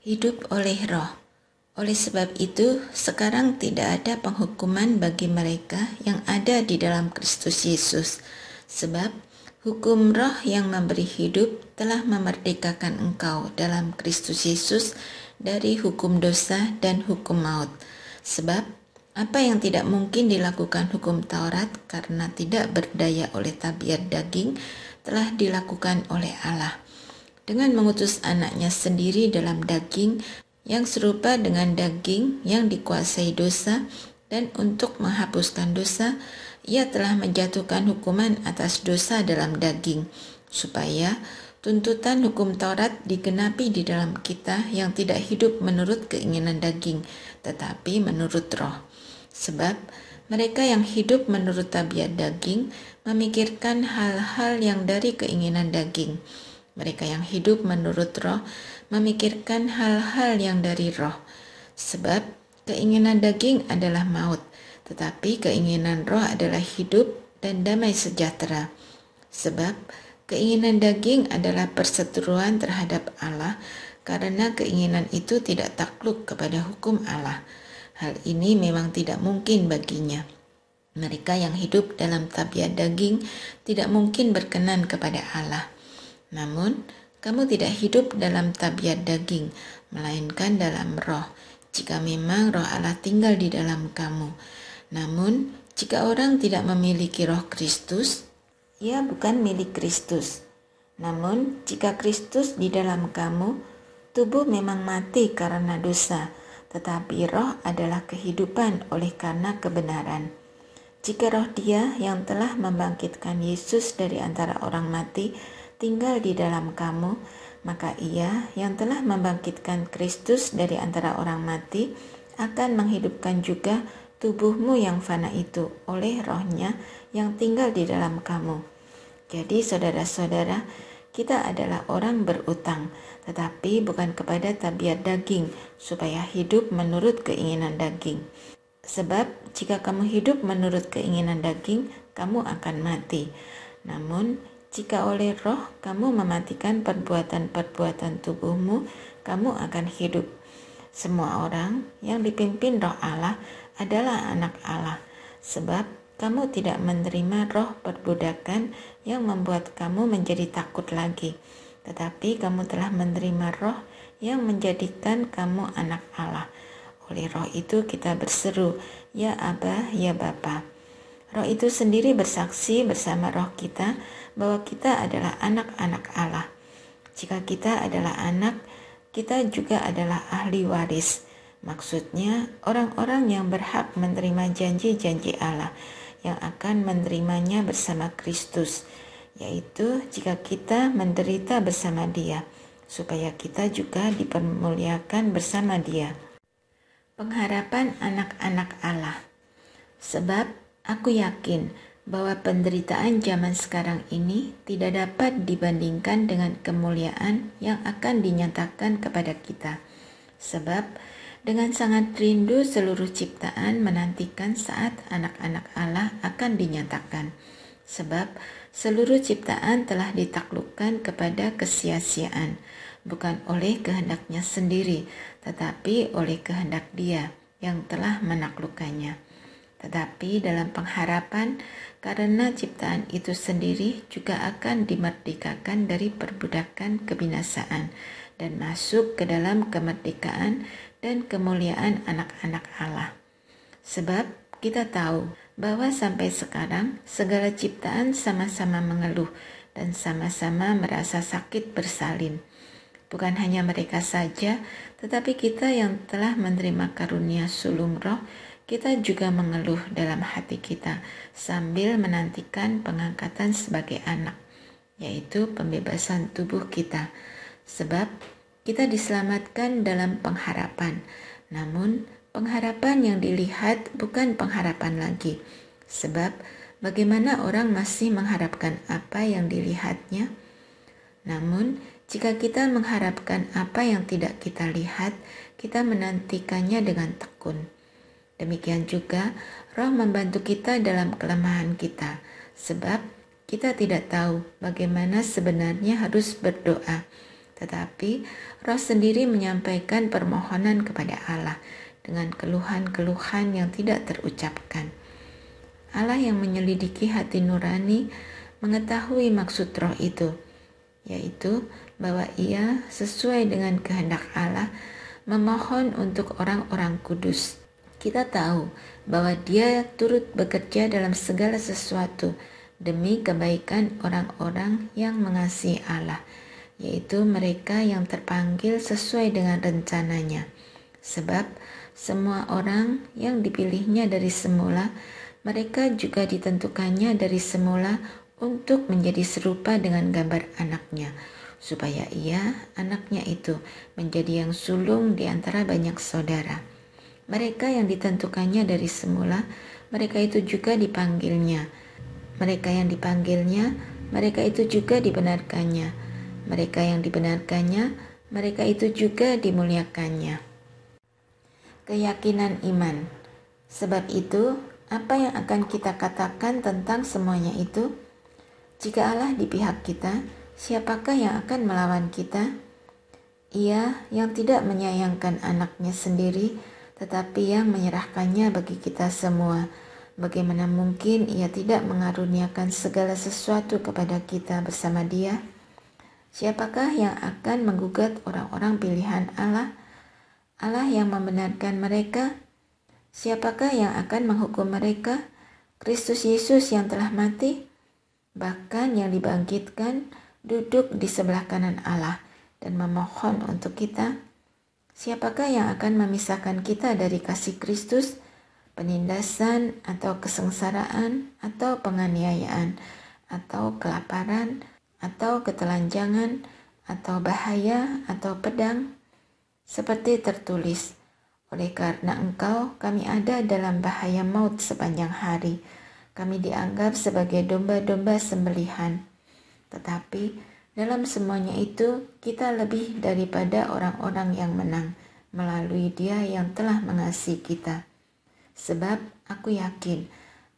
Hidup oleh roh. Oleh sebab itu, sekarang tidak ada penghukuman bagi mereka yang ada di dalam Kristus Yesus. Sebab hukum roh yang memberi hidup telah memerdekakan engkau dalam Kristus Yesus dari hukum dosa dan hukum maut. Sebab apa yang tidak mungkin dilakukan hukum Taurat karena tidak berdaya oleh tabiat daging telah dilakukan oleh Allah dengan mengutus anaknya sendiri dalam daging yang serupa dengan daging yang dikuasai dosa, dan untuk menghapuskan dosa, ia telah menjatuhkan hukuman atas dosa dalam daging, supaya tuntutan hukum Taurat digenapi di dalam kita yang tidak hidup menurut keinginan daging, tetapi menurut roh. Sebab mereka yang hidup menurut tabiat daging memikirkan hal-hal yang dari keinginan daging. Mereka yang hidup menurut roh memikirkan hal-hal yang dari roh. Sebab keinginan daging adalah maut, tetapi keinginan roh adalah hidup dan damai sejahtera. Sebab keinginan daging adalah perseteruan terhadap Allah, karena keinginan itu tidak takluk kepada hukum Allah. Hal ini memang tidak mungkin baginya. Mereka yang hidup dalam tabiat daging tidak mungkin berkenan kepada Allah. Namun, kamu tidak hidup dalam tabiat daging, melainkan dalam roh, jika memang roh Allah tinggal di dalam kamu. Namun, jika orang tidak memiliki roh Kristus, ia bukan milik Kristus. Namun, jika Kristus di dalam kamu, tubuh memang mati karena dosa, tetapi roh adalah kehidupan oleh karena kebenaran. Jika roh Dia yang telah membangkitkan Yesus dari antara orang mati tinggal di dalam kamu, maka Ia yang telah membangkitkan Kristus dari antara orang mati akan menghidupkan juga tubuhmu yang fana itu oleh rohnya yang tinggal di dalam kamu. Jadi saudara-saudara, kita adalah orang berutang, tetapi bukan kepada tabiat daging, supaya hidup menurut keinginan daging. Sebab jika kamu hidup menurut keinginan daging, kamu akan mati. Namun jika oleh roh kamu mematikan perbuatan-perbuatan tubuhmu, kamu akan hidup. Semua orang yang dipimpin roh Allah adalah anak Allah, sebab kamu tidak menerima roh perbudakan yang membuat kamu menjadi takut lagi, tetapi kamu telah menerima roh yang menjadikan kamu anak Allah. Oleh roh itu kita berseru, ya Aba, ya Bapa. Roh itu sendiri bersaksi bersama roh kita bahwa kita adalah anak-anak Allah. Jika kita adalah anak, kita juga adalah ahli waris. Maksudnya orang-orang yang berhak menerima janji-janji Allah yang akan menerimanya bersama Kristus, yaitu jika kita menderita bersama Dia, supaya kita juga dipermuliakan bersama Dia. Pengharapan anak-anak Allah. Sebab aku yakin bahwa penderitaan zaman sekarang ini tidak dapat dibandingkan dengan kemuliaan yang akan dinyatakan kepada kita. Sebab dengan sangat rindu seluruh ciptaan menantikan saat anak-anak Allah akan dinyatakan. Sebab seluruh ciptaan telah ditaklukkan kepada kesia-siaan, bukan oleh kehendaknya sendiri, tetapi oleh kehendak Dia yang telah menaklukkannya. Tetapi dalam pengharapan, karena ciptaan itu sendiri juga akan dimerdekakan dari perbudakan kebinasaan dan masuk ke dalam kemerdekaan dan kemuliaan anak-anak Allah. Sebab kita tahu bahwa sampai sekarang segala ciptaan sama-sama mengeluh dan sama-sama merasa sakit bersalin. Bukan hanya mereka saja, tetapi kita yang telah menerima karunia sulung roh, kita juga mengeluh dalam hati kita sambil menantikan pengangkatan sebagai anak, yaitu pembebasan tubuh kita. Sebab kita diselamatkan dalam pengharapan, namun pengharapan yang dilihat bukan pengharapan lagi. Sebab bagaimana orang masih mengharapkan apa yang dilihatnya? Namun jika kita mengharapkan apa yang tidak kita lihat, kita menantikannya dengan tekun. Demikian juga roh membantu kita dalam kelemahan kita, sebab kita tidak tahu bagaimana sebenarnya harus berdoa. Tetapi Roh sendiri menyampaikan permohonan kepada Allah dengan keluhan-keluhan yang tidak terucapkan. Allah yang menyelidiki hati nurani mengetahui maksud Roh itu, yaitu bahwa Ia sesuai dengan kehendak Allah memohon untuk orang-orang kudus. Kita tahu bahwa Dia turut bekerja dalam segala sesuatu demi kebaikan orang-orang yang mengasihi Allah, yaitu mereka yang terpanggil sesuai dengan rencananya. Sebab semua orang yang dipilihnya dari semula, mereka juga ditentukannya dari semula untuk menjadi serupa dengan gambar anaknya, supaya ia, anaknya itu, menjadi yang sulung di antara banyak saudara. Mereka yang ditentukannya dari semula, mereka itu juga dipanggilnya. Mereka yang dipanggilnya, mereka itu juga dibenarkannya. Mereka yang dibenarkannya, mereka itu juga dimuliakannya. Keyakinan iman. Sebab itu, apa yang akan kita katakan tentang semuanya itu? Jika Allah di pihak kita, siapakah yang akan melawan kita? Ia yang tidak menyayangkan anaknya sendiri, tetapi yang menyerahkannya bagi kita semua. Bagaimana mungkin Ia tidak mengaruniakan segala sesuatu kepada kita bersama Dia? Siapakah yang akan menggugat orang-orang pilihan Allah? Allah yang membenarkan mereka? Siapakah yang akan menghukum mereka? Kristus Yesus yang telah mati, bahkan yang dibangkitkan, duduk di sebelah kanan Allah dan memohon untuk kita. Siapakah yang akan memisahkan kita dari kasih Kristus? Penindasan atau kesengsaraan atau penganiayaan atau kelaparan atau ketelanjangan atau bahaya atau pedang? Seperti tertulis, oleh karena Engkau kami ada dalam bahaya maut sepanjang hari. Kami dianggap sebagai domba-domba sembelihan. Tetapi dalam semuanya itu kita lebih daripada orang-orang yang menang melalui Dia yang telah mengasihi kita. Sebab aku yakin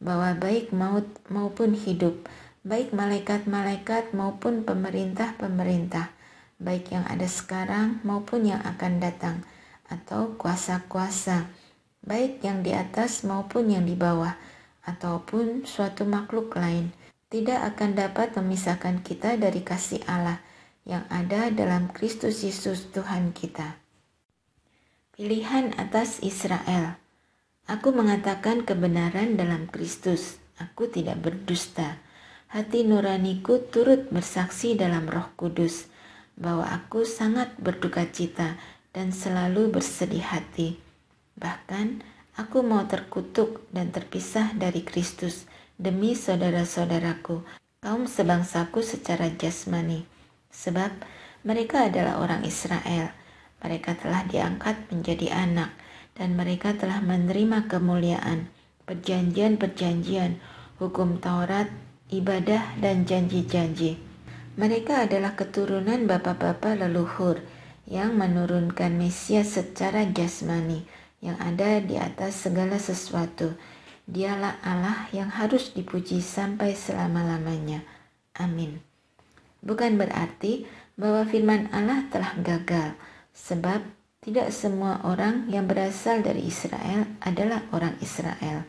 bahwa baik maut maupun hidup, baik malaikat-malaikat maupun pemerintah-pemerintah, baik yang ada sekarang maupun yang akan datang, atau kuasa-kuasa, baik yang di atas maupun yang di bawah, ataupun suatu makhluk lain, tidak akan dapat memisahkan kita dari kasih Allah yang ada dalam Kristus Yesus Tuhan kita. Pilihan atas Israel. Aku mengatakan kebenaran dalam Kristus. Aku tidak berdusta. Hati nuraniku turut bersaksi dalam Roh Kudus bahwa aku sangat berduka cita dan selalu bersedih hati. Bahkan aku mau terkutuk dan terpisah dari Kristus demi saudara-saudaraku, kaum sebangsaku secara jasmani. Sebab mereka adalah orang Israel. Mereka telah diangkat menjadi anak, dan mereka telah menerima kemuliaan, perjanjian-perjanjian, hukum Taurat, ibadah, dan janji-janji. Mereka adalah keturunan bapa-bapa leluhur yang menurunkan Mesias secara jasmani yang ada di atas segala sesuatu. Dialah Allah yang harus dipuji sampai selama-lamanya. Amin. Bukan berarti bahwa firman Allah telah gagal, sebab tidak semua orang yang berasal dari Israel adalah orang Israel.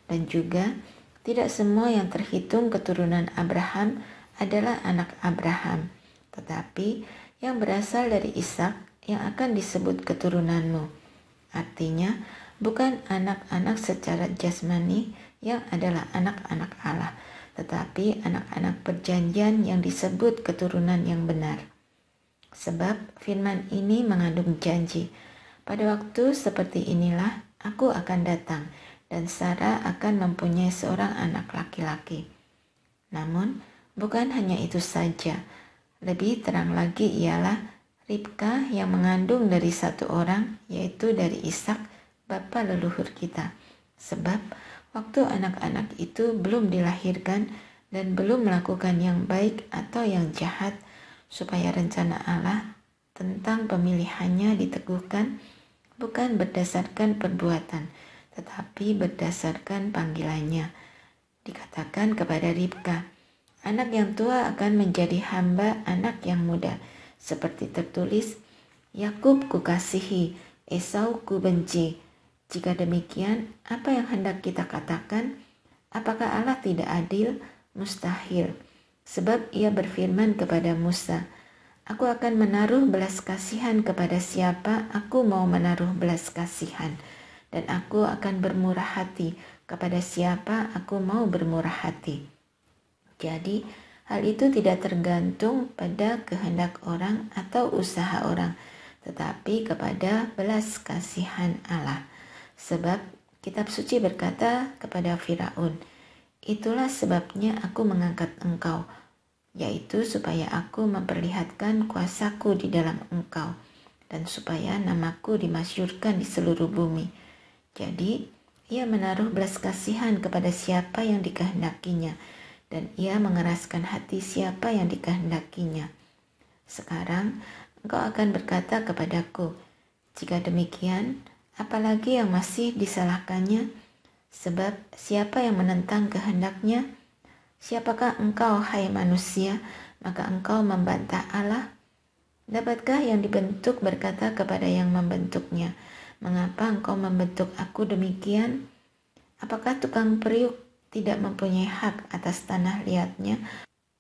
Dan juga tidak semua yang terhitung keturunan Abraham adalah anak Abraham. Tetapi yang berasal dari Ishak yang akan disebut keturunanmu. Artinya bukan anak-anak secara jasmani yang adalah anak-anak Allah, tetapi anak-anak perjanjian yang disebut keturunan yang benar. Sebab firman ini mengandung janji. Pada waktu seperti inilah aku akan datang dan Sarah akan mempunyai seorang anak laki-laki. Namun bukan hanya itu saja. Lebih terang lagi ialah Ribka yang mengandung dari satu orang, yaitu dari Ishak, bapa leluhur kita. Sebab waktu anak-anak itu belum dilahirkan dan belum melakukan yang baik atau yang jahat, supaya rencana Allah tentang pemilihannya diteguhkan bukan berdasarkan perbuatan, tetapi berdasarkan panggilannya. Dikatakan kepada Ribka, anak yang tua akan menjadi hamba anak yang muda, Seperti tertulis, Yakub kukasihi, Esau kubenci. Jika demikian, apa yang hendak kita katakan? Apakah Allah tidak adil? Mustahil. Sebab ia berfirman kepada Musa, Aku akan menaruh belas kasihan kepada siapa aku mau menaruh belas kasihan. Dan aku akan bermurah hati kepada siapa aku mau bermurah hati. Jadi, hal itu tidak tergantung pada kehendak orang atau usaha orang, tetapi kepada belas kasihan Allah. Sebab kitab suci berkata kepada Firaun, Itulah sebabnya aku mengangkat engkau, yaitu supaya aku memperlihatkan kuasaku di dalam engkau, dan supaya namaku dimasyhurkan di seluruh bumi. Jadi, ia menaruh belas kasihan kepada siapa yang dikehendakinya, dan ia mengeraskan hati siapa yang dikehendakinya. Sekarang, engkau akan berkata kepadaku, jika demikian, apalagi yang masih disalahkannya? Sebab siapa yang menentang kehendaknya? Siapakah engkau, hai manusia, maka engkau membantah Allah? Dapatkah yang dibentuk berkata kepada yang membentuknya, Mengapa engkau membentuk aku demikian? Apakah tukang periuk tidak mempunyai hak atas tanah liatnya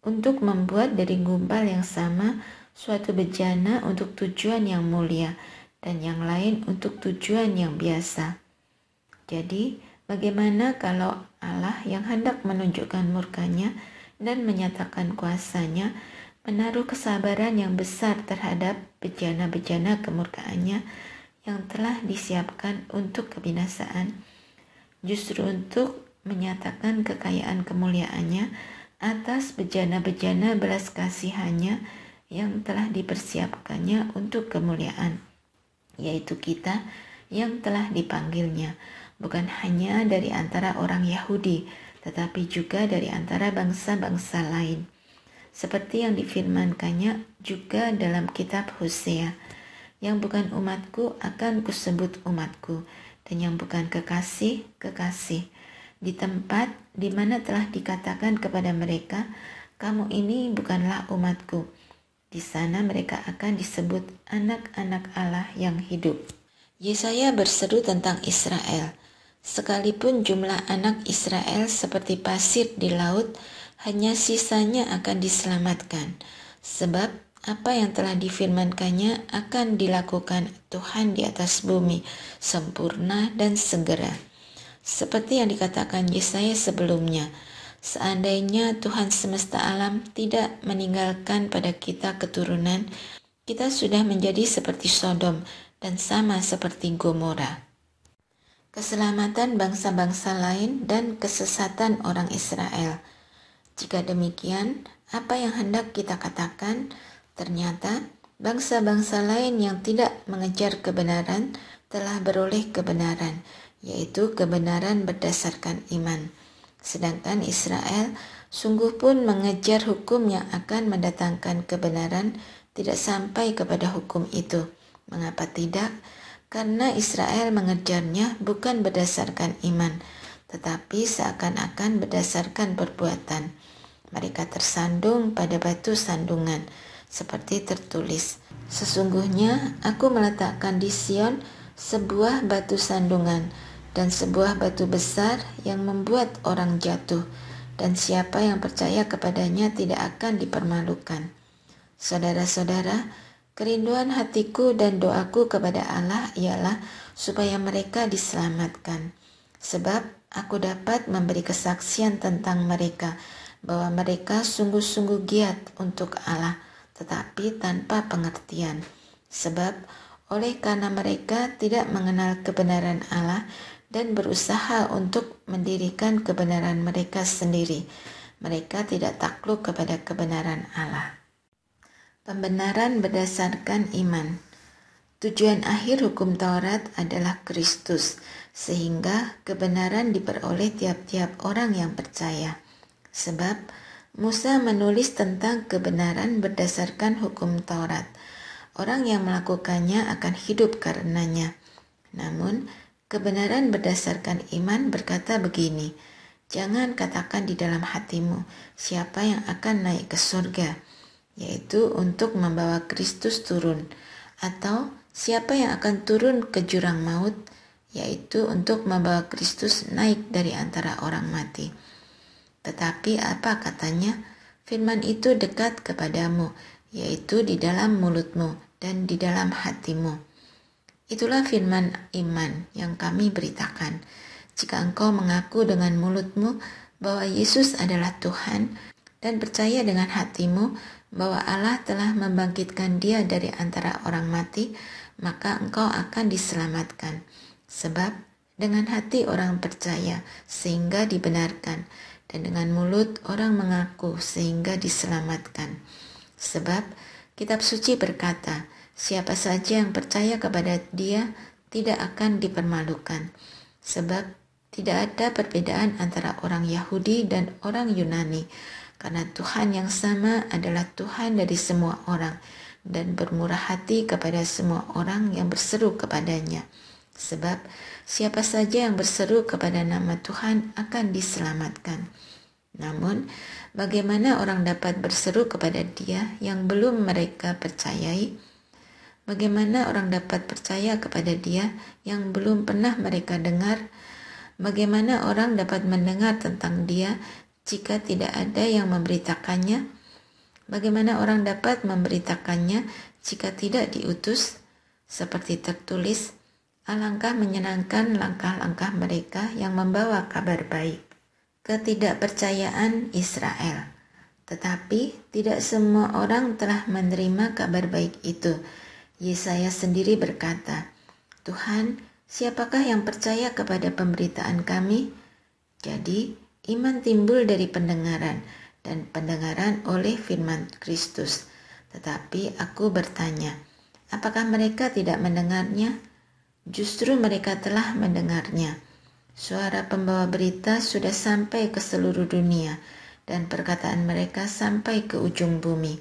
untuk membuat dari gumpal yang sama suatu bejana untuk tujuan yang mulia dan yang lain untuk tujuan yang biasa? Jadi, bagaimana kalau Allah yang hendak menunjukkan murkanya dan menyatakan kuasanya menaruh kesabaran yang besar terhadap bejana-bejana kemurkaannya yang telah disiapkan untuk kebinasaan, justru untuk menyatakan kekayaan kemuliaannya atas bejana-bejana belas kasihannya yang telah dipersiapkannya untuk kemuliaan, yaitu kita yang telah dipanggilnya, bukan hanya dari antara orang Yahudi, tetapi juga dari antara bangsa-bangsa lain. Seperti yang difirmankannya juga dalam kitab Hosea, yang bukan umatku akan kusebut umatku, dan yang bukan kekasih, kekasih. Di tempat di mana telah dikatakan kepada mereka, kamu ini bukanlah umatku. Di sana mereka akan disebut anak-anak Allah yang hidup. Yesaya berseru tentang Israel. Sekalipun jumlah anak Israel seperti pasir di laut, hanya sisanya akan diselamatkan. Sebab apa yang telah difirmankannya akan dilakukan Tuhan di atas bumi, sempurna dan segera. Seperti yang dikatakan Yesaya sebelumnya, seandainya Tuhan semesta alam tidak meninggalkan pada kita keturunan, kita sudah menjadi seperti Sodom dan sama seperti Gomora. Keselamatan bangsa-bangsa lain dan kesesatan orang Israel. Jika demikian, apa yang hendak kita katakan? Ternyata bangsa-bangsa lain yang tidak mengejar kebenaran telah beroleh kebenaran, yaitu kebenaran berdasarkan iman. Sedangkan Israel sungguh pun mengejar hukum yang akan mendatangkan kebenaran, tidak sampai kepada hukum itu. Mengapa tidak? Karena Israel mengejarnya bukan berdasarkan iman, tetapi seakan-akan berdasarkan perbuatan. Mereka tersandung pada batu sandungan, seperti tertulis, Sesungguhnya aku meletakkan di Sion sebuah batu sandungan dan sebuah batu besar yang membuat orang jatuh, dan siapa yang percaya kepadanya tidak akan dipermalukan. Saudara-saudara, kerinduan hatiku dan doaku kepada Allah ialah supaya mereka diselamatkan. Sebab aku dapat memberi kesaksian tentang mereka, bahwa mereka sungguh-sungguh giat untuk Allah, tetapi tanpa pengertian. Sebab oleh karena mereka tidak mengenal kebenaran Allah dan berusaha untuk mendirikan kebenaran mereka sendiri, mereka tidak takluk kepada kebenaran Allah. Pembenaran berdasarkan iman. Tujuan akhir hukum Taurat adalah Kristus, sehingga kebenaran diperoleh tiap-tiap orang yang percaya. Sebab Musa menulis tentang kebenaran berdasarkan hukum Taurat. Orang yang melakukannya akan hidup karenanya. Namun, kebenaran berdasarkan iman berkata begini, Jangan katakan di dalam hatimu, siapa yang akan naik ke surga. yaitu untuk membawa Kristus turun, atau siapa yang akan turun ke jurang maut, yaitu untuk membawa Kristus naik dari antara orang mati. Tetapi apa katanya? Firman itu dekat kepadamu, yaitu di dalam mulutmu dan di dalam hatimu. Itulah firman iman yang kami beritakan. Jika engkau mengaku dengan mulutmu bahwa Yesus adalah Tuhan dan percaya dengan hatimu bahwa Allah telah membangkitkan Dia dari antara orang mati, maka engkau akan diselamatkan. Sebab dengan hati orang percaya sehingga dibenarkan, dan dengan mulut orang mengaku sehingga diselamatkan. Sebab kitab suci berkata, siapa saja yang percaya kepada Dia tidak akan dipermalukan. Sebab tidak ada perbedaan antara orang Yahudi dan orang Yunani, karena Tuhan yang sama adalah Tuhan dari semua orang dan bermurah hati kepada semua orang yang berseru kepadanya. Sebab siapa saja yang berseru kepada nama Tuhan akan diselamatkan. Namun, bagaimana orang dapat berseru kepada Dia yang belum mereka percayai? Bagaimana orang dapat percaya kepada Dia yang belum pernah mereka dengar? Bagaimana orang dapat mendengar tentang Dia jika tidak ada yang memberitakannya? Bagaimana orang dapat memberitakannya jika tidak diutus? Seperti tertulis, alangkah menyenangkan langkah-langkah mereka yang membawa kabar baik. Ketidakpercayaan Israel. Tetapi tidak semua orang telah menerima kabar baik itu. Yesaya sendiri berkata, Tuhan, siapakah yang percaya kepada pemberitaan kami? Jadi, iman timbul dari pendengaran, dan pendengaran oleh firman Kristus. Tetapi aku bertanya, apakah mereka tidak mendengarnya? Justru mereka telah mendengarnya. Suara pembawa berita sudah sampai ke seluruh dunia, dan perkataan mereka sampai ke ujung bumi.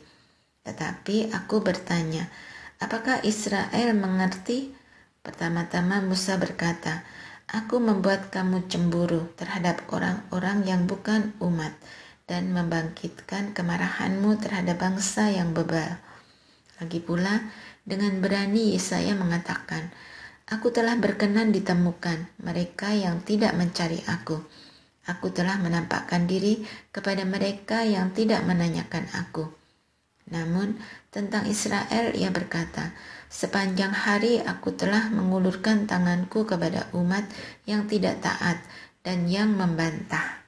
Tetapi aku bertanya, apakah Israel mengerti? Pertama-tama Musa berkata, aku membuat kamu cemburu terhadap orang-orang yang bukan umat, dan membangkitkan kemarahanmu terhadap bangsa yang bebal. Lagi pula, dengan berani Yesaya mengatakan, aku telah berkenan ditemukan mereka yang tidak mencari aku. Aku telah menampakkan diri kepada mereka yang tidak menanyakan aku. Namun, tentang Israel ia berkata, sepanjang hari aku telah mengulurkan tanganku kepada umat yang tidak taat dan yang membantah.